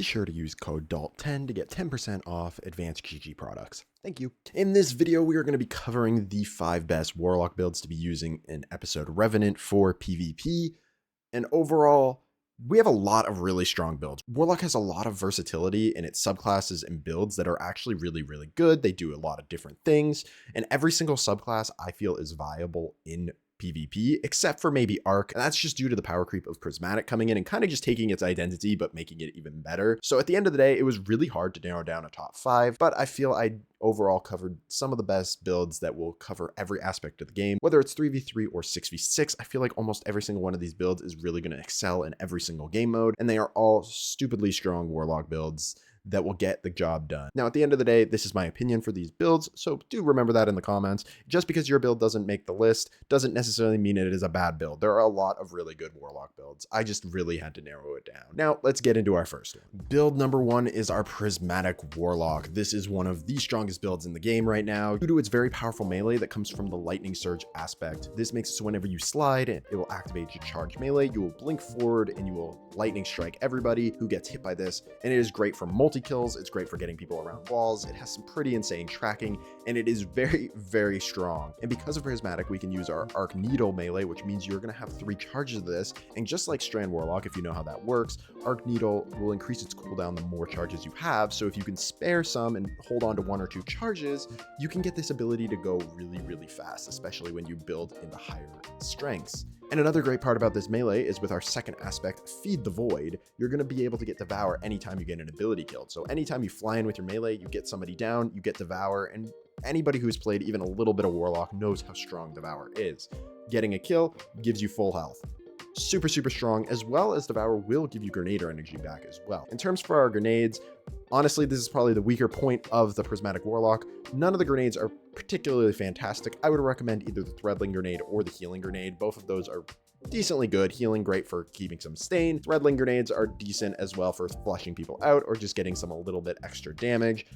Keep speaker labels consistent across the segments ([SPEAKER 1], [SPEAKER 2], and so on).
[SPEAKER 1] be sure to use code DALT10 to get 10% off advanced GG products. Thank you. In this video, we are going to be covering the 5 best Warlock builds to be using in episode Revenant for PvP. And overall, we have a lot of really strong builds. Warlock has a lot of versatility in its subclasses and builds that are actually really, really good. They do a lot of different things, and every single subclass I feel is viable in PvP, except for maybe Arc, and that's just due to the power creep of Prismatic coming in and kind of just taking its identity, but making it even better. So at the end of the day, it was really hard to narrow down a top 5, but I feel I overall covered some of the best builds that will cover every aspect of the game, whether it's 3v3 or 6v6. I feel like almost every single one of these builds is really going to excel in every single game mode, and they are all stupidly strong Warlock builds that will get the job done. Now, at the end of the day, this is my opinion for these builds, so do remember that in the comments. Just because your build doesn't make the list doesn't necessarily mean it is a bad build. There are a lot of really good Warlock builds. I just really had to narrow it down. Now, let's get into our first one. Build number 1 is our Prismatic Warlock. This is one of the strongest builds in the game right now due to its very powerful melee that comes from the Lightning Surge aspect. This makes it so whenever you slide, it will activate your charge melee. You will blink forward and you will lightning strike everybody who gets hit by this, and it is great for multi-kills. It's great for getting people around walls. It has some pretty insane tracking, and it is very, very strong. And because of Prismatic, we can use our Arc Needle melee, which means you're going to have 3 charges of this, and just like Strand Warlock, if you know how that works, Arc Needle will increase its cooldown the more charges you have. So if you can spare some and hold on to 1 or 2 charges, you can get this ability to go really, really fast, especially when you build in the higher strengths. And another great part about this melee is with our second aspect, Feed the Void, you're going to be able to get Devour anytime you get an ability killed. So anytime you fly in with your melee, you get somebody down, you get Devour, and anybody who's played even a little bit of Warlock knows how strong Devour is. Getting a kill gives you full health. Super, super strong, as well as Devour will give you Grenader energy back as well. In terms for our grenades, honestly, this is probably the weaker point of the Prismatic Warlock. None of the grenades are particularly fantastic. I would recommend either the Threadling Grenade or the Healing Grenade. Both of those are decently good. Healing, great for keeping some stain. Threadling Grenades are decent as well for flushing people out or just getting some a little bit extra damage.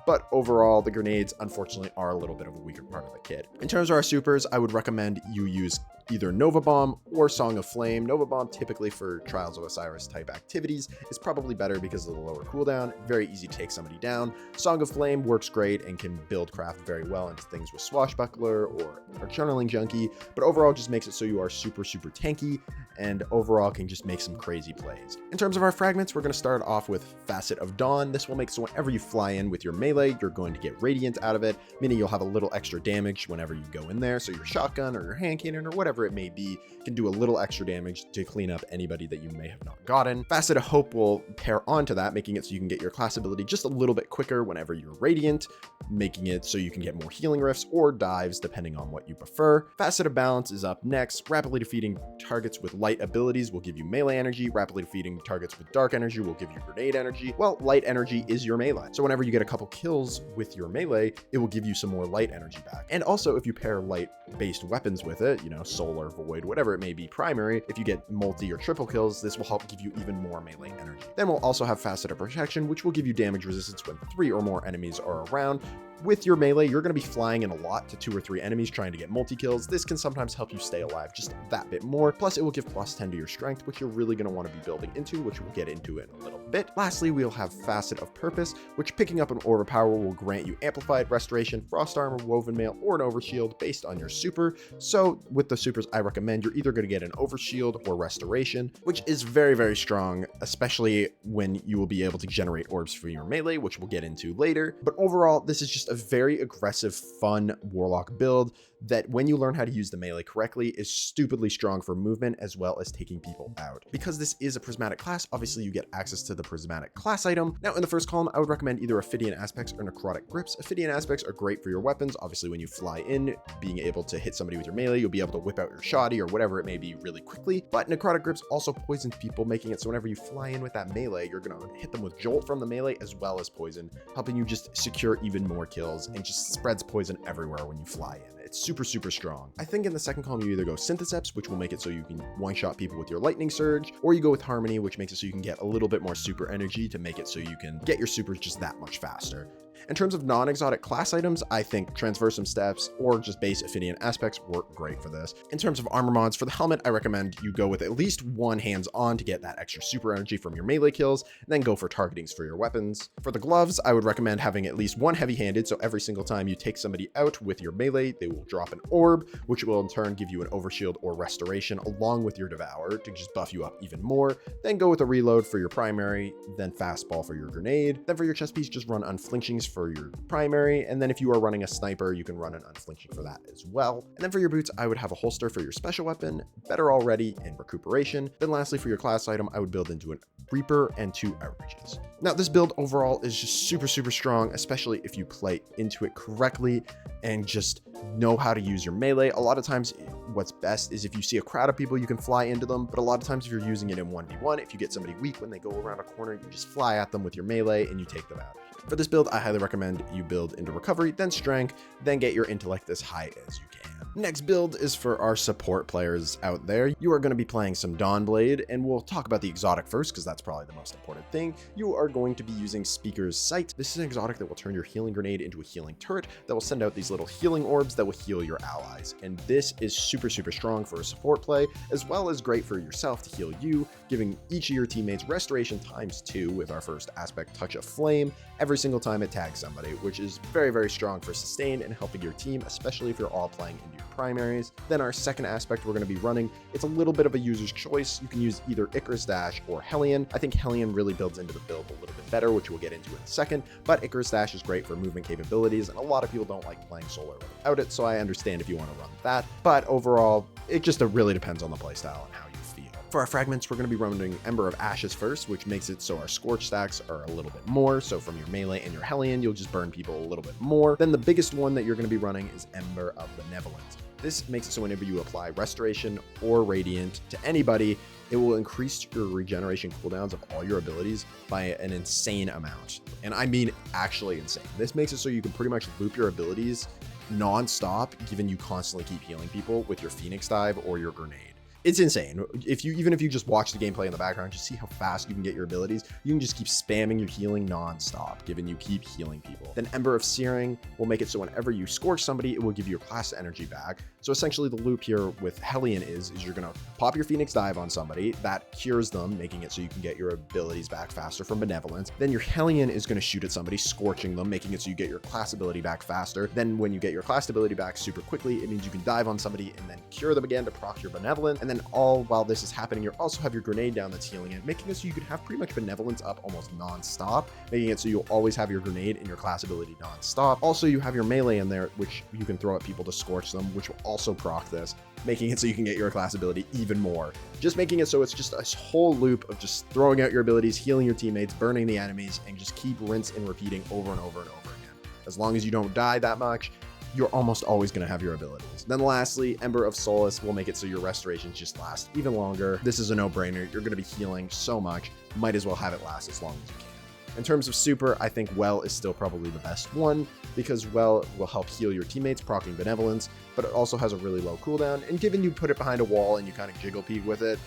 [SPEAKER 1] But overall, the grenades, unfortunately, are a little bit of a weaker part of the kit. In terms of our supers, I would recommend you use either Nova Bomb or Song of Flame. Nova Bomb, typically for Trials of Osiris type activities, is probably better because of the lower cooldown. Very easy to take somebody down. Song of Flame works great and can build craft very well into things with Swashbuckler or Channeling Junkie, but overall just makes it so you are super, super tanky and overall can just make some crazy plays. In terms of our fragments, we're going to start off with Facet of Dawn. This will make so whenever you fly in with your melee, you're going to get Radiant out of it, meaning you'll have a little extra damage whenever you go in there. So your shotgun or your hand cannon or whatever it may be can do a little extra damage to clean up anybody that you may have not gotten. Facet of Hope will pair onto that, making it so you can get your class ability just a little bit quicker whenever you're Radiant, making it so you can get more healing rifts or dives depending on what you prefer. Facet of Balance is up next. Rapidly defeating targets with light abilities will give you melee energy. Rapidly defeating targets with dark energy will give you grenade energy. Well, light energy is your melee, so whenever you get a couple kills with your melee, it will give you some more light energy back. And also, if you pair light based weapons with it, you know, Solar, Void, whatever it may be primary, if you get multi or triple kills, this will help give you even more melee energy. Then we'll also have Facet of Protection, which will give you damage resistance when 3 or more enemies are around. With your melee, you're going to be flying in a lot to 2 or 3 enemies trying to get multi-kills. This can sometimes help you stay alive just that bit more. Plus, it will give plus 10 to your strength, which you're really going to want to be building into, which we'll get into in a little bit. Lastly, we'll have Facet of Purpose, which picking up an Orb of Power will grant you Amplified, Restoration, Frost Armor, Woven Mail, or an Overshield based on your super. So with the supers I recommend, you're either going to get an Overshield or Restoration, which is very, very strong, especially when you will be able to generate orbs for your melee, which we'll get into later. But overall, this is just a very aggressive, fun Warlock build that when you learn how to use the melee correctly is stupidly strong for movement as well as taking people out. Because this is a Prismatic class, obviously you get access to the Prismatic class item. Now in the first column, I would recommend either Ophidian Aspects or Necrotic Grips. Ophidian Aspects are great for your weapons. Obviously when you fly in, being able to hit somebody with your melee, you'll be able to whip out your shoddy or whatever it may be really quickly. But Necrotic Grips also poison people, making it so whenever you fly in with that melee, you're going to hit them with Jolt from the melee as well as poison, helping you just secure even more kills and just spreads poison everywhere when you fly in. It's super, super strong. I think in the second column, you either go Syntheseps, which will make it so you can one-shot people with your Lightning Surge, or you go with Harmony, which makes it so you can get a little bit more super energy to make it so you can get your supers just that much faster. In terms of non-exotic class items, I think Transversum Steps or just base Ophidian Aspects work great for this. In terms of armor mods, for the helmet, I recommend you go with at least one hands-on to get that extra super energy from your melee kills, and then go for targetings for your weapons. For the gloves, I would recommend having at least one heavy-handed, so every single time you take somebody out with your melee, they will drop an orb, which will in turn give you an overshield or restoration along with your devour to just buff you up even more. Then go with a reload for your primary, then fastball for your grenade. Then for your chest piece, just run unflinchings for your primary, and then if you are running a sniper, you can run an unflinching for that as well. And then for your boots, I would have a holster for your special weapon, better already in recuperation. Then lastly, for your class item, I would build into an Reaper and 2 outreaches. Now this build overall is just super strong, especially if you play into it correctly and just know how to use your melee. A lot of times what's best is if you see a crowd of people, you can fly into them, but a lot of times if you're using it in 1v1, if you get somebody weak when they go around a corner, you just fly at them with your melee and you take them out. For this build, I highly recommend you build into recovery, then strength, then get your intellect as high as you can. Next build is for our support players out there. You are going to be playing some Dawnblade, and we'll talk about the exotic first because that's probably the most important thing. You are going to be using Speaker's Sight. This is an exotic that will turn your healing grenade into a healing turret that will send out these little healing orbs that will heal your allies. And this is super strong for a support play, as well as great for yourself to heal you, giving each of your teammates restoration ×2 with our first aspect, Touch of Flame, every single time it tags somebody, which is very strong for sustain and helping your team, especially if you're all playing into your primaries. Then our second aspect we're going to be running, it's a little bit of a user's choice. You can use either Icarus Dash or Hellion. I think Hellion really builds into the build a little bit better, which we'll get into in a second, but Icarus Dash is great for movement capabilities, and a lot of people don't like playing solar without it, so I understand if you want to run that. But overall, it just really depends on the playstyle and how you feel. For our fragments, we're going to be running Ember of Ashes first, which makes it so our Scorch stacks are a little bit more. So from your melee and your Hellion, you'll just burn people a little bit more. Then the biggest one that you're going to be running is Ember of Benevolence. This makes it so whenever you apply Restoration or Radiant to anybody, it will increase your regeneration cooldowns of all your abilities by an insane amount. And I mean actually insane. This makes it so you can pretty much loop your abilities non-stop, given you constantly keep healing people with your Phoenix Dive or your Grenade. It's insane. Even if you just watch the gameplay in the background, just see how fast you can get your abilities. You can just keep spamming your healing non-stop, given you keep healing people. Then Ember of Searing will make it so whenever you scorch somebody, it will give you your class energy back. So essentially the loop here with Hellion is you're gonna pop your Phoenix Dive on somebody, that cures them, making it so you can get your abilities back faster from Benevolence. Then your Hellion is gonna shoot at somebody, scorching them, making it so you get your class ability back faster. Then when you get your class ability back super quickly, it means you can dive on somebody and then cure them again to proc your Benevolence. And then all while this is happening, you also have your grenade down that's healing it, making it so you can have pretty much Benevolence up almost non-stop, making it so you'll always have your grenade and your class ability non-stop. Also, you have your melee in there, which you can throw at people to scorch them, which will also proc this, making it so you can get your class ability even more. Just making it so it's just a whole loop of just throwing out your abilities, healing your teammates, burning the enemies, and just keep rinse and repeating over and over and over again. As long as you don't die that much, you're almost always going to have your abilities. Then lastly, Ember of Solace will make it so your restorations just last even longer. This is a no-brainer. You're going to be healing so much, might as well have it last as long as you can. In terms of super, I think Well is still probably the best one, because Well will help heal your teammates, proccing Benevolence, but it also has a really low cooldown, and given you put it behind a wall and you kind of jiggle peek with it,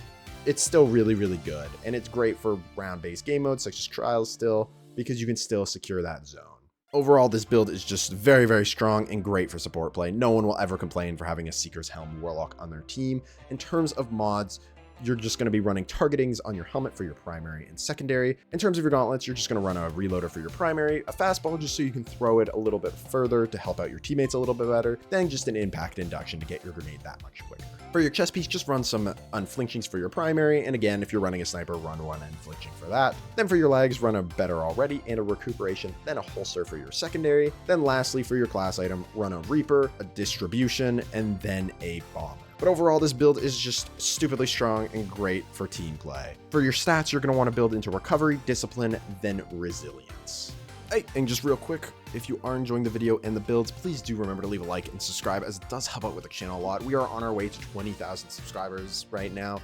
[SPEAKER 1] it's still really good. And it's great for round-based game modes such as Trials still, because you can still secure that zone. Overall, this build is just very strong and great for support play. No one will ever complain for having a Seeker's Helm Warlock on their team. In terms of mods, you're just going to be running targetings on your helmet for your primary and secondary. In terms of your gauntlets, you're just going to run a reloader for your primary, a fastball just so you can throw it a little bit further to help out your teammates a little bit better, then just an impact induction to get your grenade that much quicker. For your chest piece, just run some unflinchings for your primary, and again, if you're running a sniper, run one unflinching for that. Then for your legs, run a better already and a recuperation, then a holster for your secondary. Then lastly, for your class item, run a Reaper, a distribution, and then a bomber. But overall, this build is just stupidly strong and great for team play. For your stats, you're going to want to build into recovery, discipline, then resilience. Hey, and just real quick, if you are enjoying the video and the builds, please do remember to leave a like and subscribe, as it does help out with the channel a lot. We are on our way to 20,000 subscribers right now,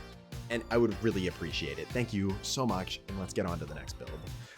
[SPEAKER 1] and I would really appreciate it. Thank you so much, and let's get on to the next build.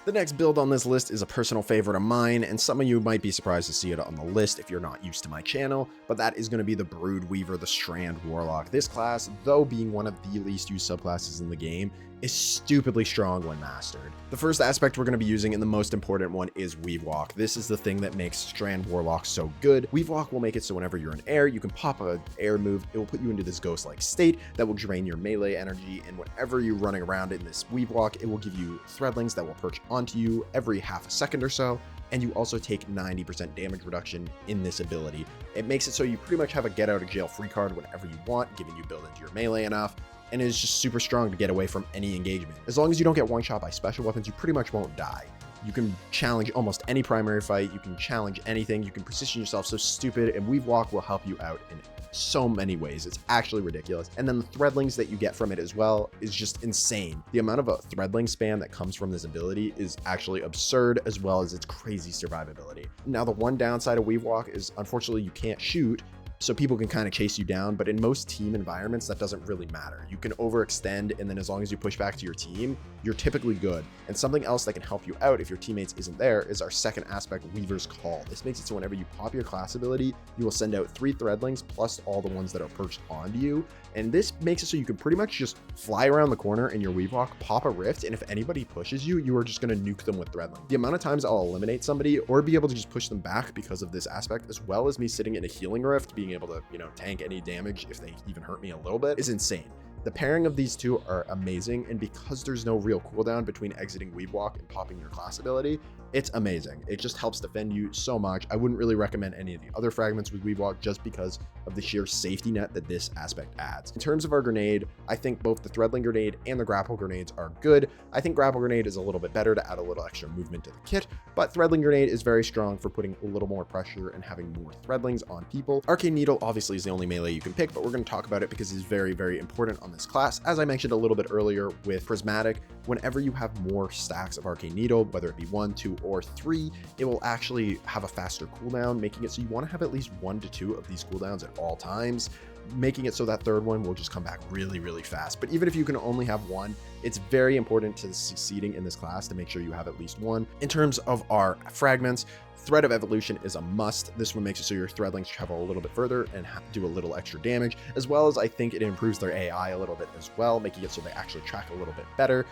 [SPEAKER 1] The next build on this list is a personal favorite of mine, and some of you might be surprised to see it on the list if you're not used to my channel, but that is going to be the Brood Weaver, the Strand Warlock. This class, though being one of the least used subclasses in the game, is stupidly strong when mastered. The first aspect we're going to be using, and the most important one, is Weave Walk. This is the thing that makes Strand Warlock so good. Weave Walk will make it so whenever you're in air, you can pop an air move. It will put you into this ghost-like state that will drain your melee energy, and whenever you're running around in this Weave Walk, it will give you threadlings that will perch onto you every half a second or so, and you also take 90% damage reduction in this ability. It makes it so you pretty much have a get out of jail free card whenever you want, giving you build into your melee enough, and is just super strong to get away from any engagement. As long as you don't get one shot by special weapons, you pretty much won't die. You can challenge almost any primary fight, you can challenge anything, you can position yourself so stupid, and Weave Walk will help you out in so many ways. It's actually ridiculous. And then the threadlings that you get from it as well is just insane. The amount of a threadling spam that comes from this ability is actually absurd, as well as its crazy survivability. Now, the one downside of Weave Walk is unfortunately you can't shoot, so people can kind of chase you down, but in most team environments, that doesn't really matter. You can overextend, and then as long as you push back to your team, you're typically good. And something else that can help you out if your teammates isn't there is our second aspect, Weaver's Call. This makes it so whenever you pop your class ability, you will send out 3 threadlings plus all the ones that are perched onto you. And this makes it so you can pretty much just fly around the corner in your Weave Walk, pop a rift, and if anybody pushes you, you are just going to nuke them with threadling. The amount of times I'll eliminate somebody or be able to just push them back because of this aspect, as well as me sitting in a healing rift, being able to, tank any damage if they even hurt me a little bit, is insane. The pairing of these two are amazing, and because there's no real cooldown between exiting Weave Walk and popping your class ability, it's amazing. It just helps defend you so much. I wouldn't really recommend any of the other fragments with Weave Walk just because of the sheer safety net that this aspect adds. In terms of our grenade, I think both the Threadling Grenade and the Grapple Grenades are good. I think Grapple Grenade is a little bit better to add a little extra movement to the kit, but Threadling Grenade is very strong for putting a little more pressure and having more threadlings on people. Arcane Needle obviously is the only melee you can pick, but we're going to talk about it because it's very, very important on this class. As I mentioned a little bit earlier with Prismatic, whenever you have more stacks of Arcane Needle, whether it be 1, 2, or 3, it will actually have a faster cooldown, making it so you want to have at least 1 to 2 of these cooldowns at all times, making it so that third one will just come back really, really fast. But even if you can only have 1, it's very important to succeeding in this class to make sure you have at least 1. In terms of our fragments, Thread of Evolution is a must. This one makes it so your threadlings travel a little bit further and do a little extra damage, as well as I think it improves their AI a little bit as well, making it so they actually track a little bit better.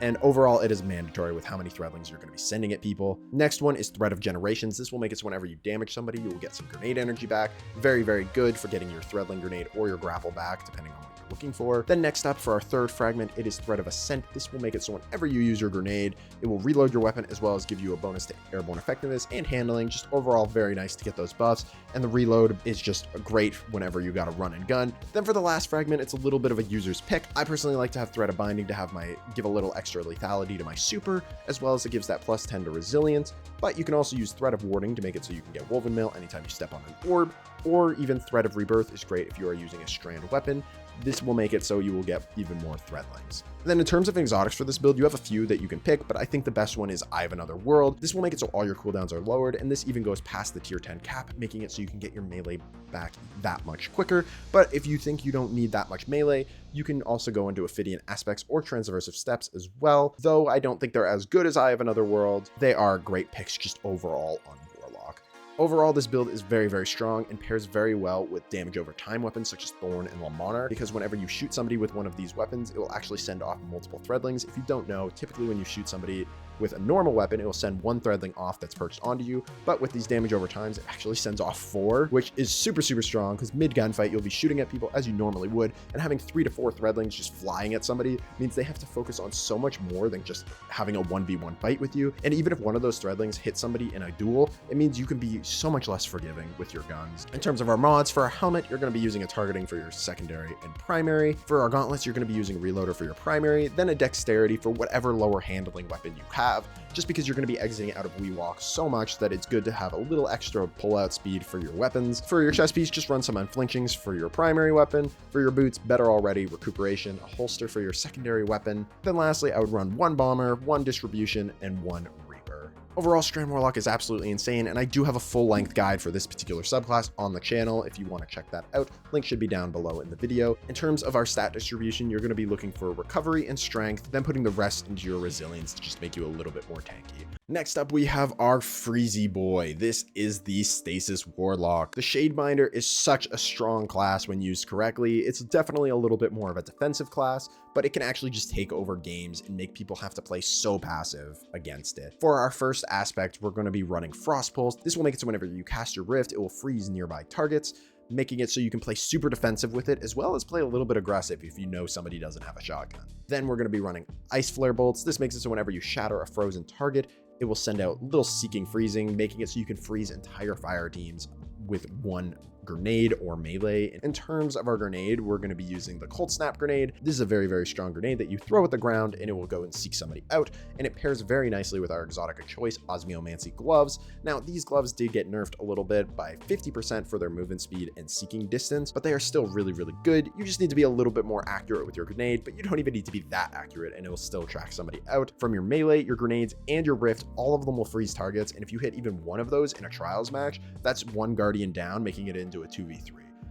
[SPEAKER 1] And overall, it is mandatory with how many threadlings you're going to be sending at people. Next one is Thread of Generations. This will make it so whenever you damage somebody, you will get some grenade energy back. Very, very good for getting your threadling grenade or your grapple back, depending on what you're looking for. Then next up, for our third fragment, it is Thread of Ascent. This will make it so whenever you use your grenade, it will reload your weapon, as well as give you a bonus to airborne effectiveness and handling. Just overall very nice to get those buffs, and the reload is just great whenever you got to run and gun. Then for the last fragment, it's a little bit of a user's pick. I personally like to have Thread of Binding to have give a little extra lethality to my super, as well as it gives that plus 10 to resilience, but you can also use Thread of Warding to make it so you can get Woven Mail anytime you step on an orb, or even Thread of Rebirth is great if you are using a Strand weapon. This will make it so you will get even more threadlings. Then in terms of exotics for this build, you have a few that you can pick, but I think the best one is Eye of Another World. This will make it so all your cooldowns are lowered, and this even goes past the tier 10 cap, making it so you can get your melee back that much quicker. But if you think you don't need that much melee, you can also go into Ophidian Aspects or Transversive Steps as well. Though I don't think they're as good as Eye of Another World, they are great picks just overall on Warlock. Overall, this build is very, very strong and pairs very well with damage over time weapons such as Thorn and La Monarch, because whenever you shoot somebody with one of these weapons, it will actually send off multiple threadlings. If you don't know, typically when you shoot somebody with a normal weapon, it will send 1 threadling off that's perched onto you, but with these damage over times, it actually sends off 4, which is super, super strong, because mid-gunfight, you'll be shooting at people as you normally would, and having 3 to 4 threadlings just flying at somebody means they have to focus on so much more than just having a 1v1 fight with you. And even if one of those threadlings hits somebody in a duel, it means you can be so much less forgiving with your guns. In terms of our mods, for our helmet, you're going to be using a targeting for your secondary and primary. For our gauntlets, you're going to be using reloader for your primary, then a dexterity for whatever lower handling weapon you have, just because you're going to be exiting out of Weave Walk so much that it's good to have a little extra pull-out speed for your weapons. For your chest piece, just run some unflinchings for your primary weapon. For your boots, better already, recuperation, a holster for your secondary weapon. Then lastly, I would run 1 bomber, 1 distribution, and 1 reaper. Overall, Strand Warlock is absolutely insane, and I do have a full-length guide for this particular subclass on the channel if you want to check that out. Link should be down below in the video. In terms of our stat distribution, you're going to be looking for recovery and strength, then putting the rest into your resilience to just make you a little bit more tanky. Next up, we have our Freezy boy. This is the Stasis Warlock. The Shadebinder is such a strong class when used correctly. It's definitely a little bit more of a defensive class, but it can actually just take over games and make people have to play so passive against it. For our first aspect, we're going to be running Frost Pulse. This will make it so whenever you cast your Rift, it will freeze nearby targets, making it so you can play super defensive with it, as well as play a little bit aggressive if you know somebody doesn't have a shotgun. Then we're going to be running Ice Flare Bolts. This makes it so whenever you shatter a frozen target, it will send out little seeking freezing, making it so you can freeze entire fire teams with one grenade or melee. In terms of our grenade, we're going to be using the Cold Snap grenade. This is a very, very strong grenade that you throw at the ground and it will go and seek somebody out, and it pairs very nicely with our exotic of choice, Osmiomancy gloves. Now, these gloves did get nerfed a little bit by 50% for their movement speed and seeking distance, but they are still really, really good. You just need to be a little bit more accurate with your grenade, but you don't even need to be that accurate and it will still track somebody out. From your melee, your grenades, and your Rift, all of them will freeze targets, and if you hit even one of those in a Trials match, that's one Guardian down, making it into a 2v3.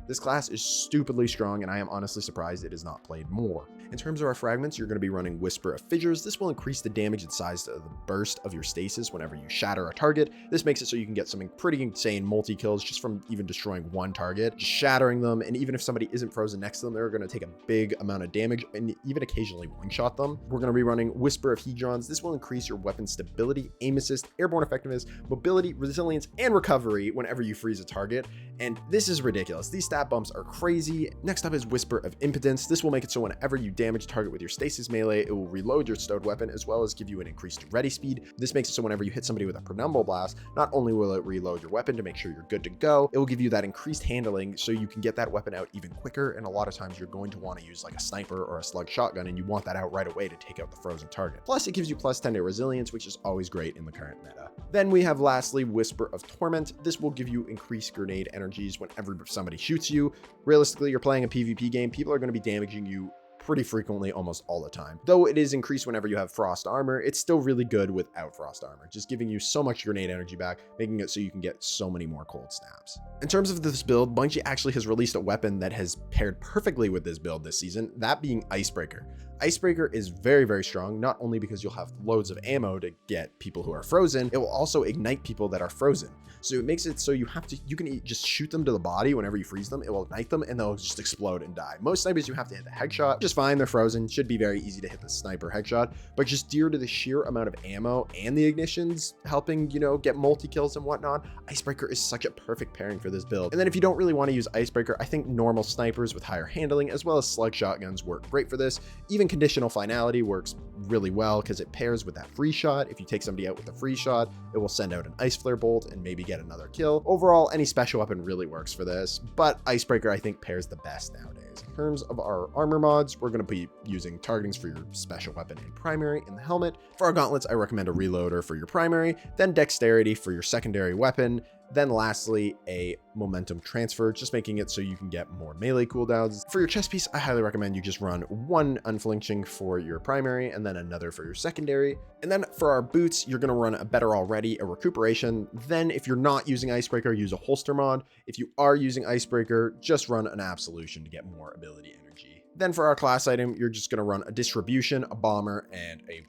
[SPEAKER 1] This class is stupidly strong, and I am honestly surprised it is not played more. In terms of our fragments, you're going to be running Whisper of Fissures. This will increase the damage and size of the burst of your stasis whenever you shatter a target. This makes it so you can get something pretty insane multi-kills just from even destroying one target, just shattering them, and even if somebody isn't frozen next to them, they're going to take a big amount of damage and even occasionally one-shot them. We're going to be running Whisper of Hedrons. This will increase your weapon stability, aim assist, airborne effectiveness, mobility, resilience, and recovery whenever you freeze a target, and this is ridiculous. These stat bumps are crazy. Next up is Whisper of Impotence. This will make it so whenever you damage a target with your stasis melee, it will reload your stowed weapon as well as give you an increased ready speed. This makes it so whenever you hit somebody with a Penumbral Blast, not only will it reload your weapon to make sure you're good to go, it will give you that increased handling so you can get that weapon out even quicker, and a lot of times you're going to want to use like a sniper or a slug shotgun and you want that out right away to take out the frozen target. Plus it gives you plus 10 to resilience, which is always great in the current meta. Then we have lastly Whisper of Torment. This will give you increased grenade energies whenever somebody shoots you. Realistically, you're playing a PvP game, people are going to be damaging you pretty frequently almost all the time. Though it is increased whenever you have frost armor, it's still really good without frost armor, just giving you so much grenade energy back, making it so you can get so many more cold snaps. In terms of this build, Bungie actually has released a weapon that has paired perfectly with this build this season, that being Icebreaker. Icebreaker is very, very strong, not only because you'll have loads of ammo to get people who are frozen, it will also ignite people that are frozen. So it makes it so you can just shoot them to the body whenever you freeze them, it will ignite them and they'll just explode and die. Most snipers you have to hit the headshot, just fine, they're frozen, should be very easy to hit the sniper headshot, but just due to the sheer amount of ammo and the ignitions helping, get multi-kills and whatnot, Icebreaker is such a perfect pairing for this build. And then if you don't really want to use Icebreaker, I think normal snipers with higher handling as well as slug shotguns work great for this. Even conditional finality works really well because it pairs with that free shot. If you take somebody out with a free shot, it will send out an Ice Flare Bolt and maybe get another kill. Overall, any special weapon really works for this, but Icebreaker I think pairs the best nowadays. In terms of our armor mods, we're going to be using targetings for your special weapon and primary in the helmet. For our gauntlets, I recommend a reloader for your primary, then dexterity for your secondary weapon, then lastly, a momentum transfer, just making it so you can get more melee cooldowns. For your chest piece, I highly recommend you just run one unflinching for your primary and then another for your secondary. And then for our boots, you're gonna run a better already, a recuperation. Then if you're not using Icebreaker, use a holster mod. If you are using Icebreaker, just run an absolution to get more ability energy. Then for our class item, you're just gonna run a distribution, a bomber, and a reaper.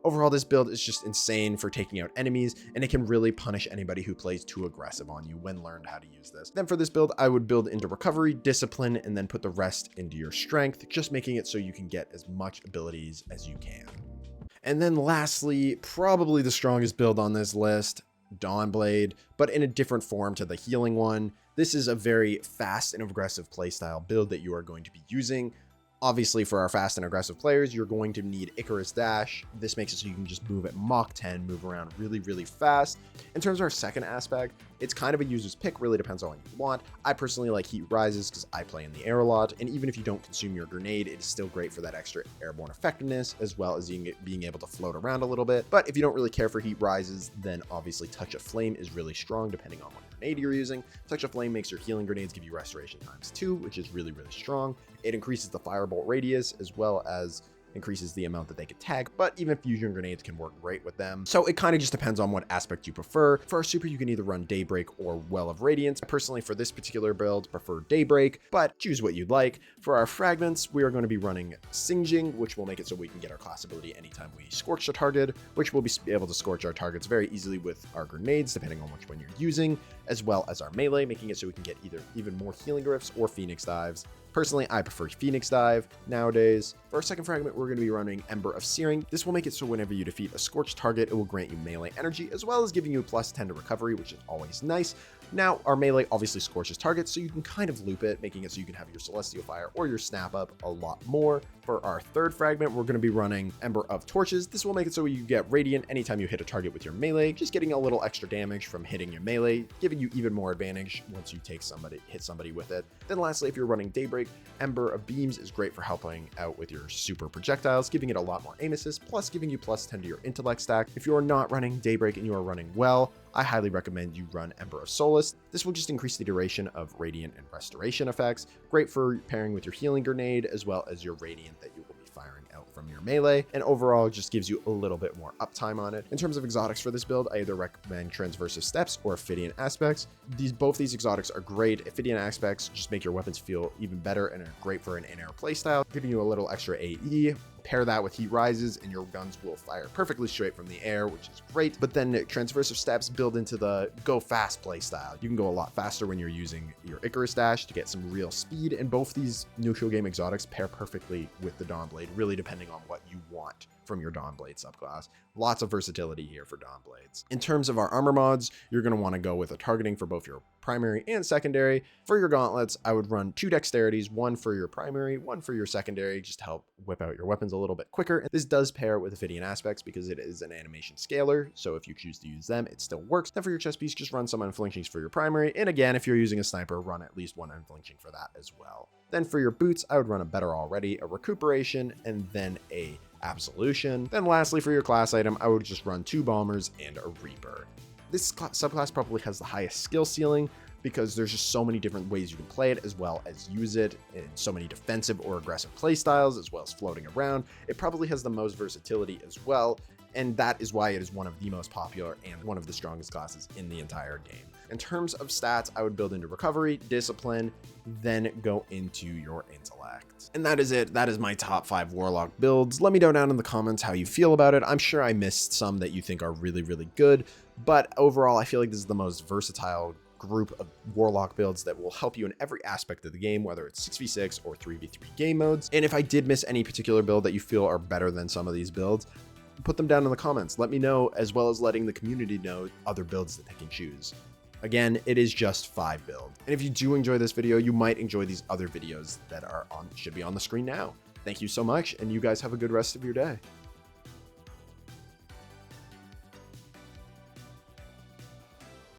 [SPEAKER 1] Overall, this build is just insane for taking out enemies, and it can really punish anybody who plays too aggressive on you when learned how to use this. Then for this build, I would build into recovery, discipline, and then put the rest into your strength, just making it so you can get as much abilities as you can. And then lastly, probably the strongest build on this list, Dawnblade, but in a different form to the healing one. This is a very fast and aggressive playstyle build that you are going to be using. Obviously, for our fast and aggressive players, you're going to need Icarus Dash. This makes it so you can just move at Mach 10, move around really, really fast. In terms of our second aspect, it's kind of a user's pick, really depends on what you want. I personally like Heat Rises because I play in the air a lot, and even if you don't consume your grenade, it is still great for that extra airborne effectiveness, as well as being able to float around a little bit. But if you don't really care for Heat Rises, then obviously Touch of Flame is really strong depending on what grenade you're using. Touch of Flame makes your healing grenades give you restoration ×2, which is really, really strong. It increases the firebolt radius as well as increases the amount that they can tag, but even fusion grenades can work great with them. So it kind of just depends on what aspect you prefer. For our super, you can either run Daybreak or Well of Radiance. Personally, for this particular build, prefer Daybreak, but choose what you'd like. For our fragments, we are going to be running Singeing, which will make it so we can get our class ability anytime we scorch a target, which will be able to scorch our targets very easily with our grenades, depending on which one you're using, as well as our melee, making it so we can get either even more healing drifts or Phoenix dives. Personally, I prefer Phoenix Dive nowadays. For our second fragment, we're going to be running Ember of Searing. This will make it so whenever you defeat a scorched target, it will grant you melee energy, as well as giving you a +10 to recovery, which is always nice. Now, our melee obviously scorches targets, so you can kind of loop it, making it so you can have your Celestial Fire or your Snap Up a lot more. For our third fragment, we're going to be running Ember of Torches. This will make it so you get Radiant anytime you hit a target with your melee, just getting a little extra damage from hitting your melee, giving you even more advantage once you hit somebody with it. Then lastly, if you're running Daybreak, Ember of Beams is great for helping out with your super projectiles, giving it a lot more aim assist, plus giving you +10 to your intellect stack. If you're not running Daybreak and you are running Well, I highly recommend you run Ember of Solace. This will just increase the duration of Radiant and Restoration effects, great for pairing with your Healing Grenade, as well as your Radiant that you will be firing out from your melee, and overall just gives you a little bit more uptime on it. In terms of exotics for this build, I either recommend Transversive Steps or Ophidian Aspects. Both these exotics are great. Ophidian Aspects just make your weapons feel even better and are great for an in-air playstyle, giving you a little extra AE. Pair that with Heat Rises and your guns will fire perfectly straight from the air, which is great. But then Transversive Steps build into the go fast playstyle. You can go a lot faster when you're using your Icarus Dash to get some real speed, and both these neutral game exotics pair perfectly with the Dawnblade, really depending on what you want from your Dawnblade subclass. Lots of versatility here for Dawnblades. In terms of our armor mods, you're going to want to go with a targeting for both your primary and secondary. For your gauntlets, I would run 2 dexterities, one for your primary, one for your secondary, just to help whip out your weapons a little bit quicker. And this does pair with Ophidian Aspects because it is an animation scaler, so if you choose to use them, it still works. Then for your chest piece, just run some unflinchings for your primary, and again, if you're using a sniper, run at least one unflinching for that as well. Then for your boots, I would run a Better Already, a Recuperation, and then a Absolution. Then lastly, for your class item, I would just run 2 Bombers and a Reaper. This subclass probably has the highest skill ceiling because there's just so many different ways you can play it, as well as use it in so many defensive or aggressive play styles, as well as floating around. It probably has the most versatility as well, and that is why it is one of the most popular and one of the strongest classes in the entire game. In terms of stats, I would build into Recovery, Discipline, then go into your Intellect. And that is it. That is my top 5 Warlock builds. Let me know down in the comments how you feel about it. I'm sure I missed some that you think are really, really good, but overall, I feel like this is the most versatile group of Warlock builds that will help you in every aspect of the game, whether it's 6v6 or 3v3 game modes. And if I did miss any particular build that you feel are better than some of these builds, put them down in the comments. Let me know, as well as letting the community know other builds that they can choose. Again, it is just 5 builds. And if you do enjoy this video, you might enjoy these other videos that should be on the screen now. Thank you so much, and you guys have a good rest of your day.